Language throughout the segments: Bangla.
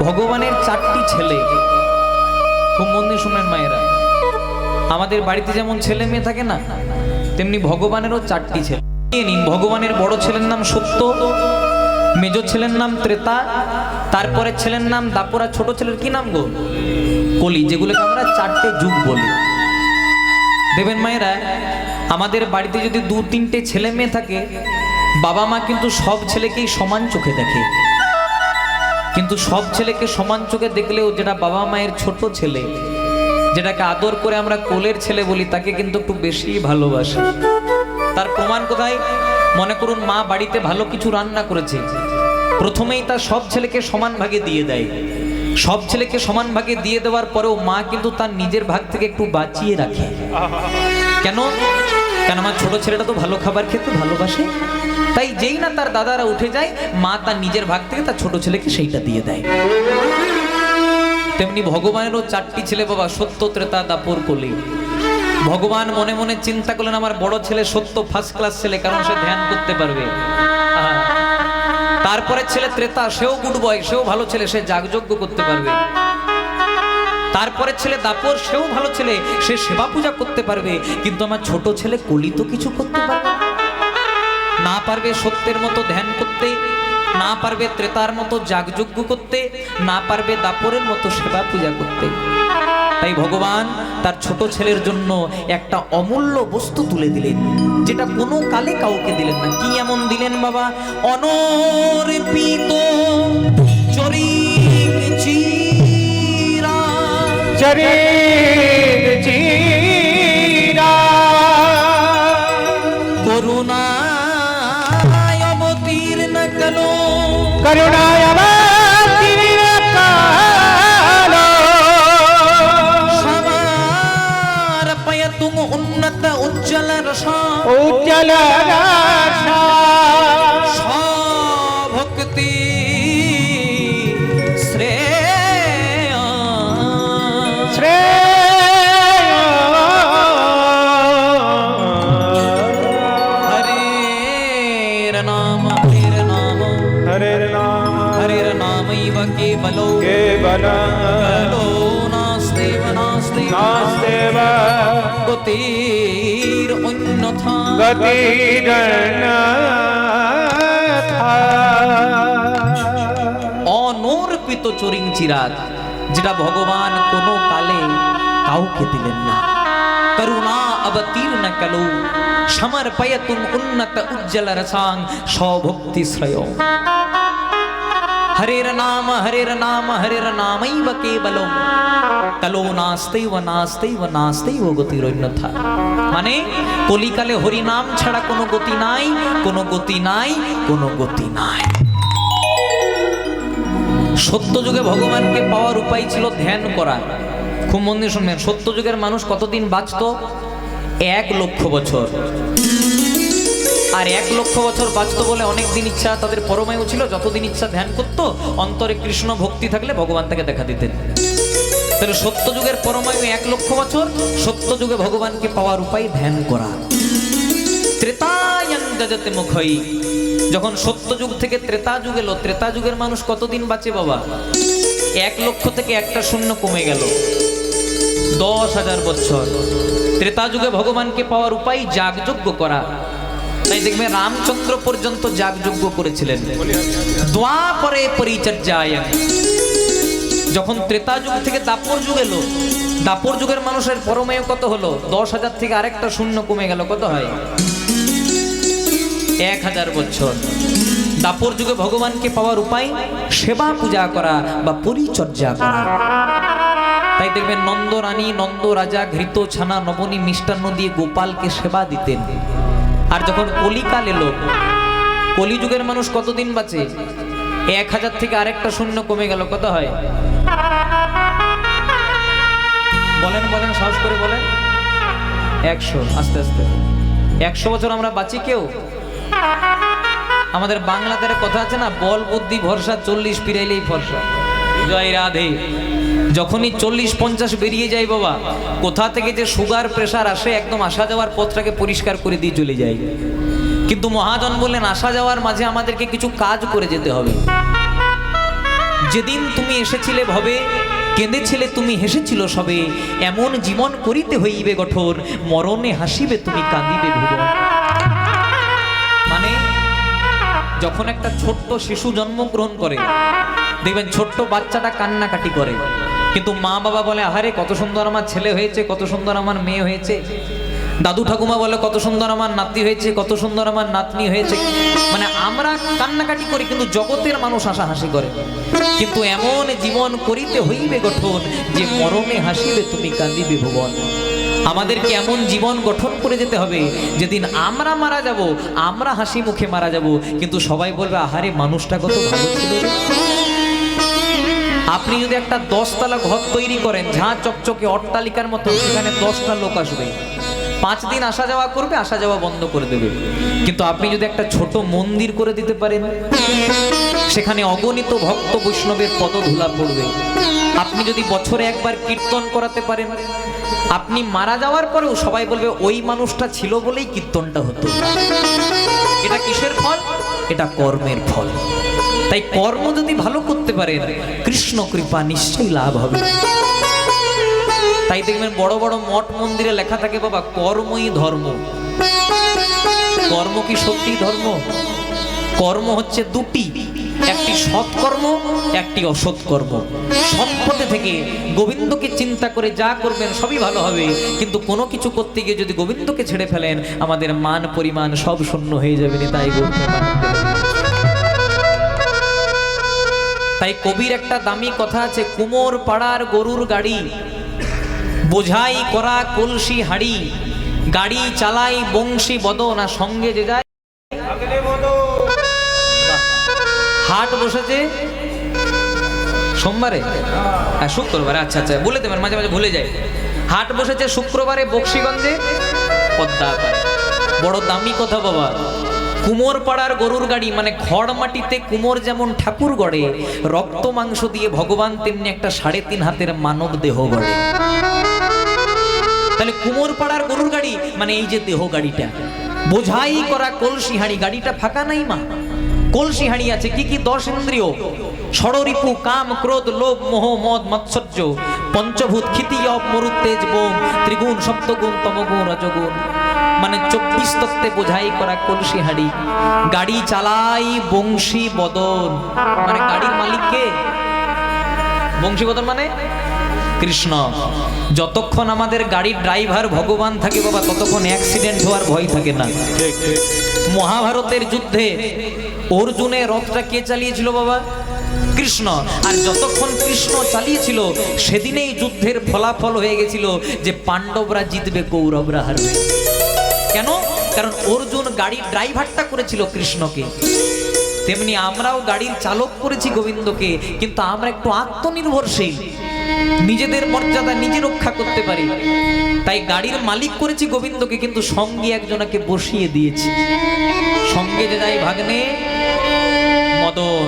ভগবানের 4টি ছেলে। খুব মন দিয়ে শুনবেন মায়েরা, আমাদের বাড়িতে যেমন ছেলে মেয়ে থাকে না, তেমনি ভগবানেরও 4টি ছেলে। নিন, ভগবানের বড় ছেলের নাম সত্য, মেজ ছেলের নাম ত্রেতা, তারপরে ছেলের নাম দাপর, আর ছোট ছেলের কি নাম গো? কলি, যেগুলোকে আমরা 4টে যুগ বলি। দেবেন মায়েরা, আমাদের বাড়িতে যদি 2-3টে ছেলে মেয়ে থাকে, বাবা মা কিন্তু সব ছেলেকেই সমান চোখে দেখে। কিন্তু সব ছেলেকে সমান চোখে দেখলেও যেটা বাবা মায়ের ছোট ছেলে, যেটাকে আদর করে আমরা কোলের ছেলে বলি, তাকে কিন্তু একটু বেশি ভালোবাসে। তার প্রমাণ কোথায়? মনে করুন মা বাড়িতে ভালো কিছু রান্না করেছে, প্রথমেই তার সব ছেলেকে সমান ভাগে দিয়ে দেয়। সব ছেলেকে সমান ভাগে দিয়ে দেওয়ার পরেও মা কিন্তু তার নিজের ভাগ থেকে একটু বাঁচিয়ে রাখে। কেন? কেন আমার ছোট ছেলেটা তো ভালো খাবার খেতে ভালোবাসে, তাই যেই না তার দাদারা উঠে যায়, মা তার নিজের ভাগ থেকে তার ছোট ছেলেকে সেইটা দিয়ে দেয়। তেমনি ভগবানেরও 4টি ছেলে বাবা, সত্য, ত্রেতা, দাপর, কলি। ভগবান মনে মনে চিন্তা করলেন, আমার বড় ছেলে সত্য ফার্স্ট ক্লাস ছেলে, কারণ সে ধ্যান করতে পারবে। তারপরে ছেলে ত্রেতা, সেও গুড বয়, সেও ভালো ছেলে, সে যাগযজ্ঞ করতে পারবে। তারপরে ছেলে দাপর, সেও ভালো ছেলে, সে সেবা পূজা করতে পারবে। কিন্তু আমার ছোট ছেলে কলি তো কিছু করতে পারবে না, পারবে সত্যের মতো ধ্যান করতে, না পারবে ত্রেতার মতো যাগযজ্ঞ করতে, না পারবে দাপরের মতো সেবা পূজা করতে। তাই ভগবান তার ছোট ছেলের জন্য একটা অমূল্য বস্তু তুলে দিলেন, যেটা কোনো কালে কাউকে দিলেন না। কি এমন দিলেন বাবা? অনর্পিত চরিক চিরা, চরিক চিরা, করুণায় অবতীর্ণ কালো, করুণায় অবতীর্ণ কালো, সমর্পয়তুম উন্নত উজ্জ্বল রসা, উজ্জ্বল রসা, ভক্তি শ্রেয় শ্রেয়, হরের নাম, হরের নাম, হরের নাম, হরের নামৈব কেবলো কেবলম কলো নাস্তেব নাস্তেব নাস্তেব গতির অন্যথা, গতিরন্যথা। অনর্পিত চরিং চিরাগ, যেটা ভগবান কোনো কালে কাউকে দিলেন না। করুণা অবতীর্ণ কালো, সমর্পয়তুম উন্নত উজ্জ্বল রসাং, সভক্তি শ্রেয়। হরের নাম, হরের নাম, হরের নামৈব কেবলম কালো নাস্তেব নাস্তেব নাস্তেব গতিরন্যথা। মানে কলিকালে হরি নাম ছাড়া কোনো গতি নাই, কোনো গতি নাই, কোনো গতি নাই। সত্য যুগে ভগবানকে পাওয়ার উপায় ছিল ধ্যান করা। খুব মন দিয়ে শুনবেন, সত্য যুগের মানুষ কতদিন বাঁচত? 1 লক্ষ বছর। আর 1 লক্ষ বছর বাঁচত বলে অনেক দিন ইচ্ছা তাদের পরমায়ু ছিল, যতদিন ইচ্ছা ধ্যান করত, অন্তরে কৃষ্ণ ভক্তি থাকলে ভগবান তাকে দেখা দিতেন। তাহলে সত্য যুগের পরমায়ু 1 লক্ষ বছর। সত্য যুগে ভগবানকে পাওয়ার উপায় ধ্যান করা। ত্রেতায়ং যজতে মুখই, যখন সত্য যুগ থেকে ত্রেতা যুগ এলো, ত্রেতা যুগের মানুষ কতদিন বাঁচে বাবা? 1 লক্ষ থেকে একটা শূন্য কমে গেল, 10,000 বছর। ত্রেতা যুগে ভগবানকে পাওয়ার উপায় যাগযজ্ঞ করা। তাই দেখবে রামচন্দ্র পর্যন্ত যাগযজ্ঞ করেছিলেন। দ্বাপরে পরিচর্যায়ং, যখন ত্রেতা যুগ থেকে দাপর যুগ এলো, দাপর যুগের মানুষের পরমায়ু কত হলো? 10,000 থেকে আরেকটা শূন্য কমে গেল, কত হয়? 1,000 বছর। দাপর যুগে ভগবানকে পাওয়ার উপায় সেবা পূজা করা বা পরিচর্যা করা। তাই দেখবেন নন্দ রানী, নন্দ রাজা ঘৃত ছানা নবনী মিষ্টান্ন দিয়ে গোপালকে সেবা দিতেন। আর যখন কলিকাল এলো, কলিযুগের মানুষ কতদিন বাঁচে? 1,000 থেকে আরেকটা শূন্য কমে গেল, কত হয়? বলেন বলেন, সাহস করে বলেন। 100। আস্তে আস্তে 100 বছর আমরা বাঁচি কেউ? আমাদের বাংলাতে কথা আছে না, বল বুদ্ধি ভরসা 40 পিরাইলেই ফর্সা। জয় রাধে। যখনই 40-50 বেরিয়ে যায় বাবা, কোথা থেকে যে সুগার প্রেসার আসে, একদম আসা যাওয়ার পথটাকে পরিষ্কার করে দিয়ে চলে যায়। কিন্তু মহাজন বললেন আসা যাওয়ার মাঝে আমাদেরকে কিছু কাজ করে যেতে হবে। যেদিন তুমি এসেছিলে ভবে, কেঁদেছিলে তুমি, হেসেছিল সবে, এমন জীবন করিতে হইবে গঠন, মরণে হাসিবে তুমি, কাঁদিবে ভুবন। মানে যখন একটা ছোট্ট শিশু জন্মগ্রহণ করে, দেখবেন ছোট্ট বাচ্চাটা কান্নাকাটি করে, কিন্তু মা বাবা বলে আহারে কত সুন্দর আমার ছেলে হয়েছে, কত সুন্দর আমার মেয়ে হয়েছে। দাদু ঠাকুমা বলে কত সুন্দর আমার নাতি হয়েছে, কত সুন্দর আমার নাতনি হয়েছে। মানে আমরা কান্নাকাটি করি, কিন্তু জগতের মানুষ হাসাহাসি করে। কিন্তু এমন জীবন করিতে হইবে গঠন, যে মরণে হাসিবে তুমি, কাঁদিবে ভুবন। আমাদেরকে এমন জীবন গঠন করে যেতে হবে, যেদিন আমরা মারা যাব, আমরা হাসি মুখে মারা যাব, কিন্তু সবাই বলবে আহারে মানুষটা কত ভালো ছিল রে। আপনি যদি একটা 10 তলা ঘর তৈরি করেন, ঝাঁ চকচকে অট্টালিকার মতো, সেখানে 10টা লোক আসবে, 5 দিন আসা যাওয়া করবে, আসা যাওয়া বন্ধ করে দেবে। কিন্তু আপনি যদি একটা ছোট মন্দির করে দিতে পারেন, সেখানে অগণিত ভক্ত বৈষ্ণবের পদধূলা পড়বে। আপনি যদি বছরে একবার কীর্তন করাতে পারেন, আপনি মারা যাওয়ার পরেও সবাই বলবে ওই মানুষটা ছিল বলেই কীর্তনটা হতো। এটা কিসের ফল? এটা কর্মের ফল। তাই কর্ম যদি ভালো করতে পারেন, কৃষ্ণ কৃপা নিশ্চয়ই লাভ হবে। তাই দেখবেন বড় বড় মঠ মন্দিরে লেখা থাকে বাবা, কর্মই ধর্ম। কর্ম কি সত্যি ধর্ম? কর্ম হচ্ছে দুটি, একটি সৎকর্ম, একটি অসৎ কর্ম। সৎ পথে থেকে গোবিন্দকে চিন্তা করে যা করবেন সবই ভালো হবে, কিন্তু কোনো কিছু করতে গিয়ে যদি গোবিন্দকে ছেড়ে ফেলেন, আমাদের মান পরিমাণ সব শূন্য হয়ে যাবে। তাই তাই কবির একটা দামি কথা আছে, কুমোর পাড়ার গরুর গাড়ি, বোঝাই করা কলসি হাড়ি, গাড়ি চালাই বংশী বদন, আর সঙ্গে যে যায় হাট বসেছে সোমবারে, শুক্রবারে, আচ্ছা আচ্ছা বলে দেবেন, মাঝে মাঝে ভুলে যায়। হাট বসেছে শুক্রবারে বক্সিগঞ্জে, পদ্মা পায়। বড় দামি কথা বাবা। কুমোর পাড়ার গরুর গাড়ি মানে খড় মাটিতে কুমোর যেমন ঠাকুর গড়ে, রক্ত মাংস দিয়ে ভগবান তেমনি একটা 3.5 হাতের মানব দেহ গড়ে। তাহলে কুমোর পাড়ার গরুর গাড়ি মানে এই যে দেহ গাড়িটা, বোঝাই করা কলসি হাঁড়ি, গাড়িটা ফাঁকা নাই মা, কলসি হাঁড়ি আছে। কি কি? 10 ইন্দ্রিয়, ষড়রিপু কাম ক্রোধ লোভ মোহ মদ মৎসর্য, পঞ্চভূত ক্ষিতি অব মরুত তেজ বোম, ত্রিগুণ সপ্তগুণ তমগুণ রজগুণ। মানে 24 তত্ত্বে বোঝাই করা কলসি হাঁড়ি, গাড়ি চালাই বংশী বদন। মানে গাড়ির মালিক কে? বংশী বদন মানে কৃষ্ণ। যতক্ষণ আমাদের গাড়ির ড্রাইভার ভগবান থাকে বাবা, ততক্ষণ অ্যাক্সিডেন্ট হওয়ার ভয় থাকে না। মহাভারতের যুদ্ধে অর্জুনের রথটা কে চালিয়েছিল বাবা? কৃষ্ণ। আর যতক্ষণ কৃষ্ণ চালিয়েছিল, সেদিনেই যুদ্ধের ফলাফল হয়ে গেছিল যে পাণ্ডবরা জিতবে, কৌরবরা হারবে। কেন? কারণ অর্জুন গাড়ির ড্রাইভারটা করেছিল কৃষ্ণকে। তেমনি আমরাও গাড়ির চালক করেছি গোবিন্দকে, কিন্তু আমরা একটু আত্মনির্ভরশীল, নিজেদের মর্যাদা নিজে রক্ষা করতে পারি। তাই গাড়ির মালিক করেছি গোবিন্দকে, কিন্তু সঙ্গে একজনকে বসিয়ে দিয়েছি। সঙ্গে যে যাই ভাগ্নে মদন।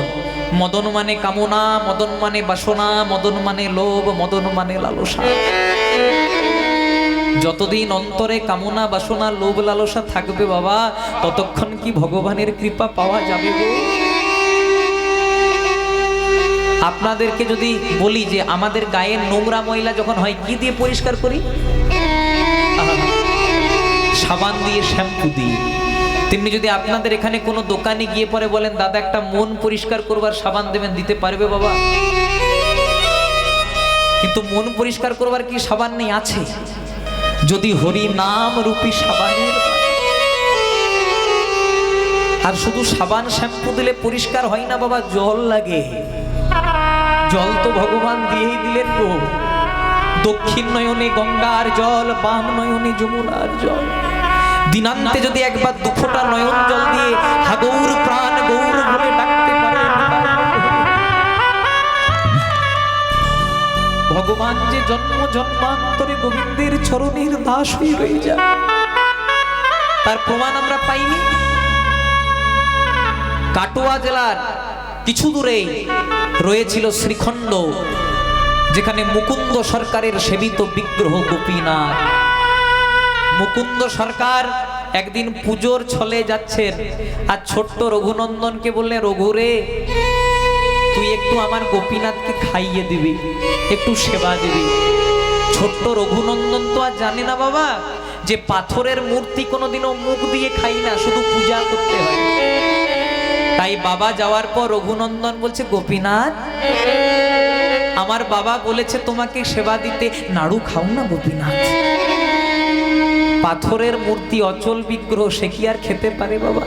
মদন মানে কামনা, মদন মানে বাসনা, মদন মানে লোভ, মদন মানে লালসা। যতদিন অন্তরে কামনা বাসনা লোভ লালসা থাকবে বাবা, ততক্ষণ কি ভগবানের কৃপা পাওয়া যাবে গো? আপনাদেরকে যদি বলি যে আমাদের গায়ের নোংরা ময়লা যখন হয় কি দিয়ে পরিষ্কার করি? সাবান দিয়ে, শ্যাম্পু দিয়ে। তেমনি যদি আপনাদের এখানে কোনো দোকানে গিয়ে পরে বলেন দাদা একটা মন পরিষ্কার করবার সাবান দেবেন, দিতে পারবে বাবা? কিন্তু মন পরিষ্কার করবার কি সাবান নেই? আছে। যদি হরি নাম রূপী সাবানের, আর শুধু সাবান শ্যাম্পু দিলে পরিষ্কার হয় না বাবা, জল লাগে। জল তো ভগবান দিয়েই দিলেন গো। দক্ষিণ নয়নে গঙ্গার জল, বাম নয়নে যমুনার জল। দিনান্তে যদি একবার 2 ফোঁটা নয়ন জল দিয়ে হাগৌর প্রাণ গৌর বলে ডাকতে পারেন, ভগবান যে জন্ম জন্মান্তরে গোবিন্দের চরণের দাস হয়ে রয়ে যায়, তার প্রমাণ আমরা পাইনি। কাটোয়া জেলার কিছু দূরে রয়েছিল শ্রীখণ্ড, যেখানে মুকুন্দ সরকারের সেবিত বিগ্রহ গোপীনাথ। মুকুন্দ সরকার একদিন পুজোর ছলে যাচ্ছেন, আর ছোট্ট রঘুনন্দনকে বললেন, রঘুরে তুই তুই একটু আমার গোপীনাথকে খাইয়ে দিবি, একটু সেবা দিবি। ছোট্ট রঘুনন্দন তো আর জানে না বাবা যে পাথরের মূর্তি কোনোদিনও মুখ দিয়ে খাই না, শুধু পূজা করতে হয়। তাই বাবা যাওয়ার পর রঘুনন্দন বলছে, গোপীনাথ আমার বাবা বলেছে তোমাকে সেবা দিতে, নাড়ু খাও না গোপীনাথ। পাথরের মূর্তি, অচল বিগ্রহ, সে কি আর খেতে পারে বাবা?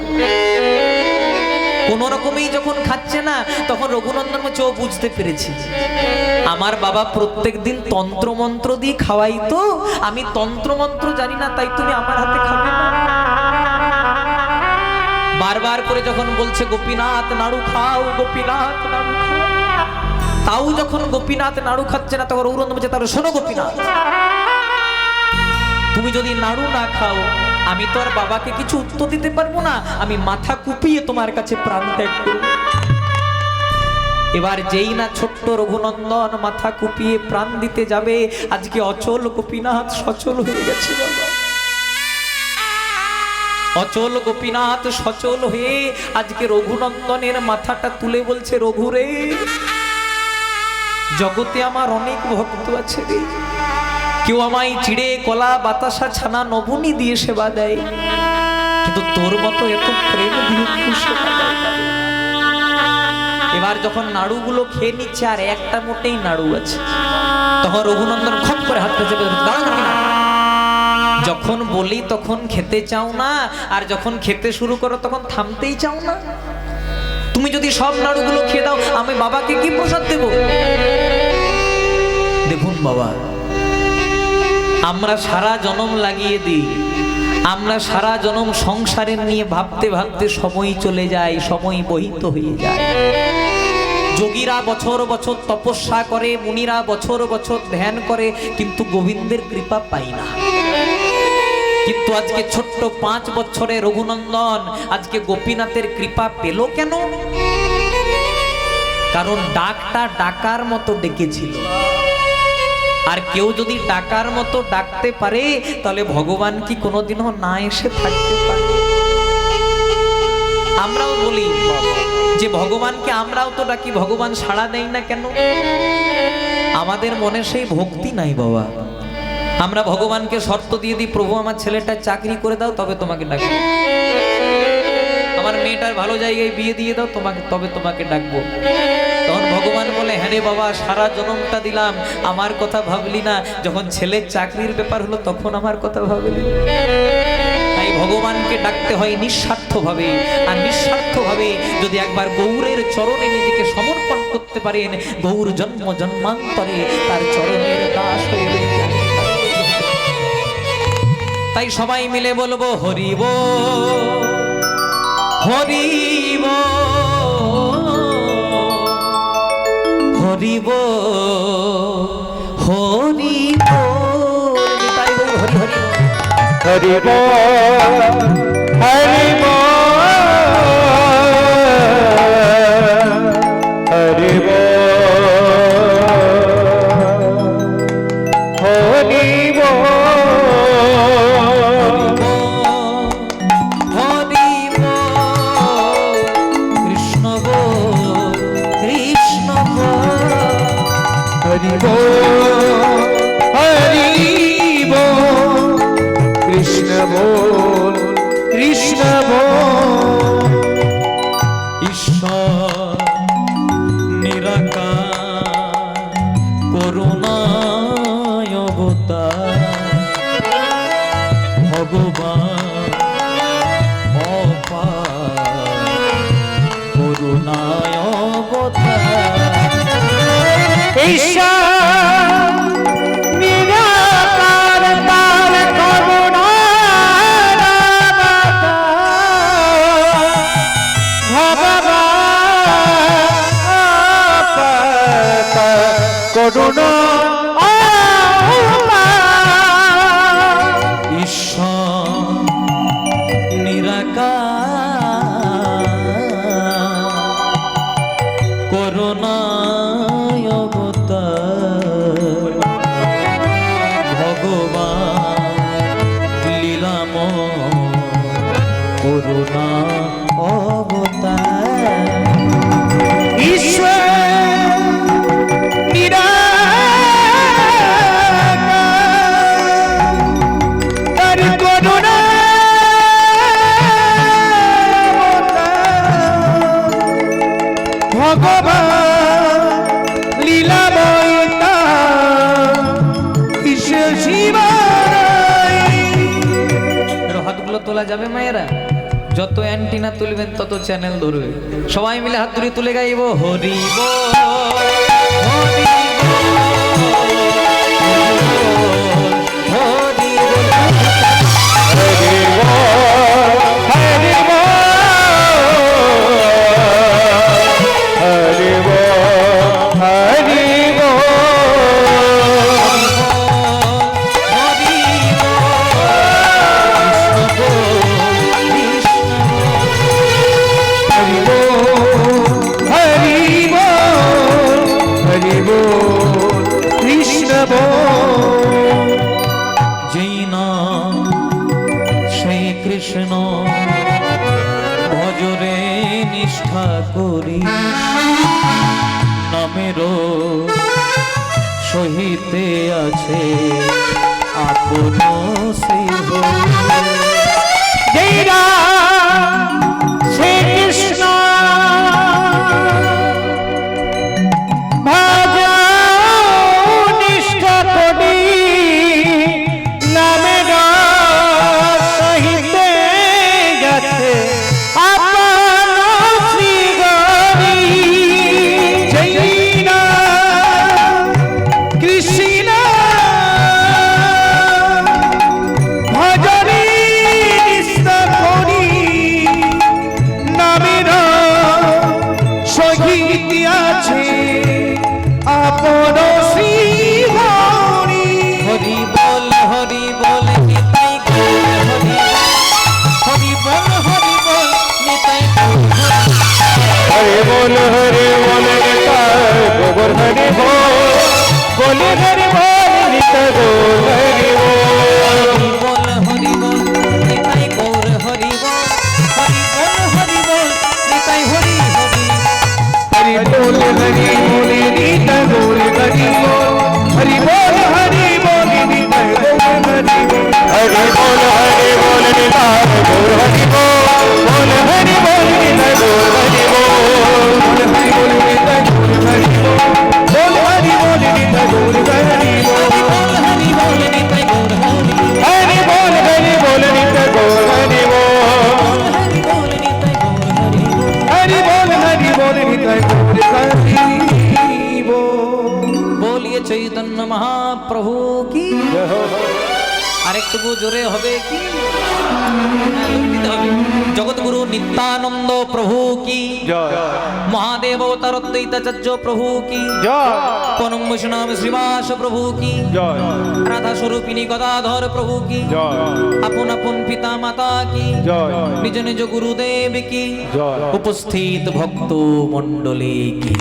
কোন রকমেই যখন খাচ্ছে না, তখন রঘুনন্দন বলছে, ও বুঝতে পেরেছি, আমার বাবা প্রত্যেক দিন তন্ত্রমন্ত্র দিয়ে খাওয়াই, তো আমি তন্ত্রমন্ত্র জানি না, তাই তুমি আমার হাতে খাবে না। বারবার করে যখন বলছে গোপীনাথ নাড়ু খাও, গোপীনাথ নাড়ু খাও, তাও যখন গোপীনাথ নাড়ু খাচ্ছে না, তখন রঘুনন্দন বলছে, তাহলে শোনো গোপীনাথ, তুমি যদি নাড়ু না খাও আমি তো আর বাবাকে কিছু উত্তর দিতে পারবো না, আমি মাথা কুপিয়ে তোমার কাছে প্রাণ ত্যাগ করব। এবার যেই না ছোট্ট রঘুনন্দন মাথা কুপিয়ে প্রাণ দিতে যাবে, আজকে অচল গোপীনাথ সচল হয়ে গেছে বাবা। অচল গোপীনাথ সচল হয়ে আজকে রঘুনন্দনের মাথাটা তুলে বলছে, রঘুরে, জগতে আমার অনেক ভক্ত আছে রে, কেউ আমায় চিড়ে কলা বাতাসা ছানা নবনী দিয়ে সেবা দেয়, কিন্তু তোর মতো এত প্রেম দিয়ে সেবা দেয় না। এবার যখন নাড়ুগুলো খেয়ে নিচ্ছে আর একটা মোটেই নাড়ু আছে, তখন রঘুনন্দন খপ করে হাত পেঁচে দাঁড়ানো কিনা। যখন বলি তখন খেতে চাও না, আর যখন খেতে শুরু করো তখন থামতেই চাও না। তুমি যদি সব নাড়ুগুলো খেয়ে দাও, আমি বাবাকে কি প্রসাদ দেব? দেখুন বাবা, আমরা সারা জনম লাগিয়ে দিই, আমরা সারা জনম সংসারের নিয়ে ভাবতে ভাবতে সময় চলে যায়, সময় বহিত হয়ে যায়। যোগীরা বছর বছর তপস্যা করে, মুনিরা বছর বছর ধ্যান করে, কিন্তু গোবিন্দের কৃপা পাই না। কিন্তু আজকে ছোট্ট 5 বছরের রঘুনন্দন আজকে গোপীনাথের কৃপা পেল কেন? কারণ ডাকটা ডাকার মতো ডেকেছিল। আর কেউ যদি ডাকার মতো ডাকতে পারে, তাহলে ভগবান কি কোনোদিনও না এসে থাকতে পারে? আমরাও বলি যে ভগবানকে আমরাও তো ডাকি, ভগবান সাড়া দেয় না কেন? আমাদের মনে সেই ভক্তি নাই বাবা। আমরা ভগবানকে শর্ত দিয়ে দিই, প্রভু আমার ছেলেটা চাকরি করে দাও, তবে তোমাকে ডাকবো, আমার মেয়েটার ভালো জায়গায় বিয়ে দিয়ে দাও, তবে তোমাকে ডাকবো। তখন ভগবান বলে, হ্যাঁ রে বাবা, সারা জনমটা দিলাম, আমার কথা ভাবলি না, যখন ছেলের চাকরির ব্যাপার হলো তখন আমার কথা ভাবলি। তাই ভগবানকে ডাকতে হয় নিঃস্বার্থভাবে, আর নিঃস্বার্থভাবে যদি একবার গৌরের চরণে নিজেকে সমর্পণ করতে পারেন, গৌর জন্ম জন্মান্তরে তার চরণের দাস হয়ে যায়। তাই সবাই মিলে বলবো, হরিব হরিব হরিব হরিব, তাই বল হরি হরি হরিব হরিব হরিব হরিব হরিব হরিব কৃষ্ণ বল কৃষ্ণ বল। ঈশ্বর নিরাকার করুণায় অবতার, ভগবান অপার করুণায় অবতার। ঈশ্বর নিরাকার তার করুণার অবতার, ভগবান করুণা ঈশ্বর নিরাকার করুণায় অবতার, ভগবান লীলাময় করুণা অবতার। ঈশ্বর তোলা যাবে মায়েরা? যত অ্যান্টিনা তুলবেন তত চ্যানেল ধরবে। সবাই মিলে হাত ধরে তুলে গাইব হরি বল, হরি বল, হরি কৃষ্ণ বল। যেই নাম সেই কৃষ্ণ ভজরে নিষ্ঠা করি, নামেরও সহিতে আছে আপন সেই হরি। জয় রাম শ্রী কৃষ্ণ ভজ নিষ্ঠা করি, নামের সহিতে গেছে আপন শ্রী হরি। জয় রাম কৃষ্ণ ভজরে নিষ্ঠা করি, নামের সহিতে আছে আপন শ্রী হরি। হরি বল, হরি বল, নিতাই গৌর হরি। হরি বল, হরি বল, নিতাই গৌর হরি। হরে বল নিতাই গোবর হরি বল, বলে হরি বল নিতাই গোবর হরি বল। হরি বল, হরি বল, নিতাই গৌর হরি বল। হরি বল, হরি বল, নিতাই হরি হরি। হরি বল নিতাই গোবর হরি বল, হরি বল নিতাই গোবর হরি বল। হরি বল নিতাই গোবর হরি বল, বল হরি বল নিতাই গোবর হরি বল। হরি বল নিতাই গোবর হরি বল, বল হরি বল নিতাই গোবর হরি বল। হরি বল, হরি বল, নিতাই গৌর হরি। হরি বল নিতাই গোবর হরি বল। হরি বল, নিতাই গৌর হরি। হরি বল নিতাই গোবর হরি বল। बोलिए चैतन्य महाप्रभु की। আরেকটু জোরে হবে কি? জগৎগুরু নিত্যানন্দ প্রভু কি, মহাদেব অবতারদ্বৈতাচার্য প্রভু কি, পরম বৈষ্ণব শ্রীবাস প্রভু কি, রাধা স্বরূপিণী গদাধর প্রভু কি, আপন আপন পিতা মাতা কি, নিজ নিজ গুরুদেব কি, উপস্থিত ভক্ত মণ্ডলী কি।